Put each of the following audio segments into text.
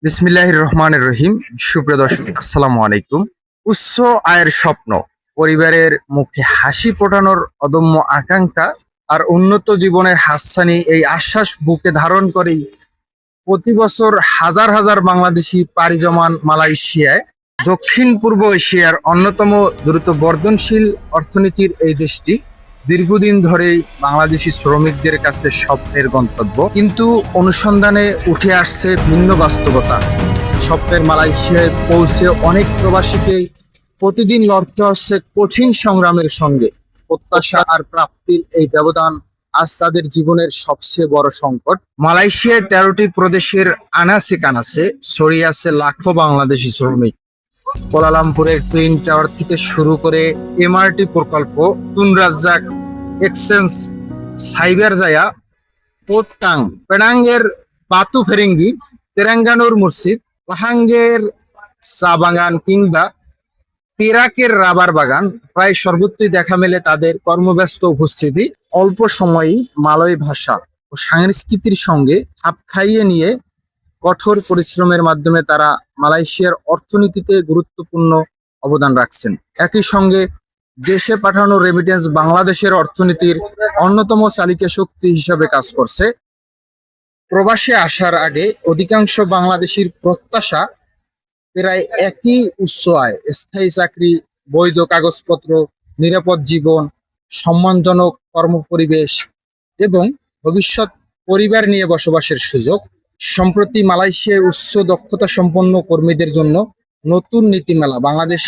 বিসমিল্লাহির রহমানির রহিম। সুপ্রিয় দর্শক, আসসালামু আলাইকুম। উচ্চ আয়ের স্বপ্ন, পরিবারের মুখে হাসি ফোটানোর অদম্য আকাঙ্ক্ষা আর উন্নত জীবনের হাতছানি, এই আশ্বাস বুকে ধারণ করেই প্রতি বছর হাজার হাজার বাংলাদেশি পাড়ি জমান মালয়েশিয়ায়। দক্ষিণ পূর্ব এশিয়ার অন্যতম দ্রুত বর্ধনশীল অর্থনীতির এই দেশটি দীর্ঘদিন ধরেই বাংলাদেশি শ্রমিকদের কাছে স্বপ্নের গন্তব্য, কিন্তু অনুসন্ধানে উঠে আসছে ভিন্ন বাস্তবতা। স্বপ্নের মালয়েশিয়ায় পৌঁছে অনেক প্রবাসীকেই প্রতিদিন লড়তে হচ্ছে কঠিন সংগ্রামের সঙ্গে। প্রত্যাশা আর প্রাপ্তির এই ব্যবধান আজ তাদের জীবনের সবচেয়ে বড় সংকট। মালয়েশিয়ার 13টি প্রদেশের আনাচে কানাচে ছড়িয়ে আছে লাখো বাংলাদেশি শ্রমিক। কুয়ালালামপুরের টুইন টাওয়ার থেকে শুরু করে এমআরটি প্রকল্প, Tun Razak Exchange, Cyberjaya, port টাং, পেনাঙ্গের বাতু ফেরেঙ্গি, তেরেঙ্গানুর মসজিদ, পাহাঙ্গের চা বাগান কিংবা পেরাকের রাবার বাগান, প্রায় সর্বত্রই দেখা মেলে তাদের কর্মব্যস্ত উপস্থিতি। অল্প সময়েই মালয় ভাষা ও সংস্কৃতির সঙ্গে খাপ খাইয়ে নিয়ে কঠোর পরিশ্রমের মাধ্যমে তারা মালয়েশিয়ার অর্থনীতিতে গুরুত্বপূর্ণ অবদান রাখছেন। একই সঙ্গে দেশে পাঠানো রেমিটেন্স বাংলাদেশের অর্থনীতির অন্যতম চালিকা শক্তি হিসাবে কাজ করছে। প্রবাসে আসার আগে অধিকাংশ বাংলাদেশির প্রত্যাশা প্রায় একই: উচ্চ আয়, স্থায়ী চাকরি, বৈধ কাগজপত্র, নিরাপদ জীবন, সম্মানজনক কর্মপরিবেশ এবং ভবিষ্যৎ পরিবার নিয়ে বসবাসের সুযোগ। সম্প্রতি মালয়েশিয়ায় উচ্চ দক্ষতা সম্পন্ন কর্মীদের জন্য নতুন নীতিমালা, বাংলাদেশ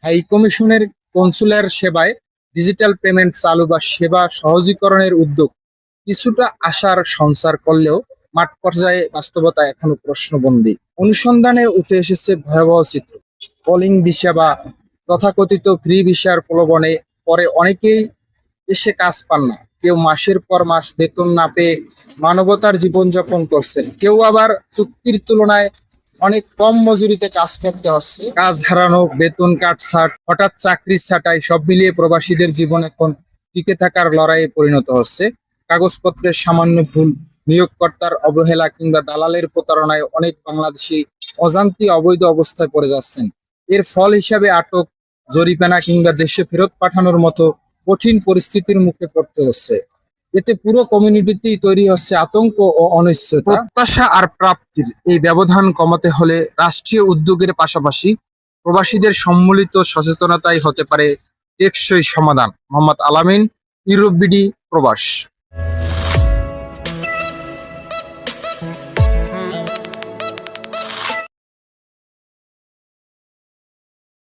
হাই কমিশনের কনসুলার সেবায় ডিজিটাল পেমেন্ট চালু বা সেবা সহজীকরণের উদ্যোগ কিছুটা আশার সঞ্চার করলেও মাঠ পর্যায়ে বাস্তবতা এখনো প্রশ্নবন্দী। অনুসন্ধানে উঠে এসেছে ভয়াবহ চিত্র। কলিং ভিসা বা তথাকথিত ফ্রি ভিসার প্রলোভনে পরে অনেকেই এসে কাজ পান না। কেউ মাসের পর মাস বেতন না পেয়ে মানবতার জীবনযাপন করছেন, কেউ আবার চুক্তির তুলনায় অনেক কম মজুরিতে কাজ করতে হচ্ছে। কাজ হারানো, বেতন কাটছাট, হঠাৎ চাকরি ছাঁটাই, সব মিলিয়ে প্রবাসীদের জীবন এখন টিকে থাকার লড়াইয়ে পরিণত হচ্ছে। কাগজপত্রের সামান্য ভুল, নিয়োগকর্তার অবহেলা কিংবা দালালের প্রতারণায় অনেক বাংলাদেশি অজান্তে অবৈধ অবস্থায় পড়ে যাচ্ছেন। এর ফল হিসাবে আটক, জরিমানা কিংবা দেশে ফেরত পাঠানোর মতো কঠিন পরিস্থিতির মুখে পড়তে হচ্ছে। এতে পুরো কমিউনিটিতেই তৈরি হচ্ছে আতঙ্ক ও অনিশ্চয়তা। প্রত্যাশা আর প্রাপ্তির এই ব্যবধান কমাতে হলে রাষ্ট্রীয় উদ্যোগের পাশাপাশি প্রবাসীদের সম্মিলিত সচেতনতাই হতে পারে টেকসই সমাধান। মোহাম্মদ আলামিন, ইউরোপ বিডি, প্রবাস।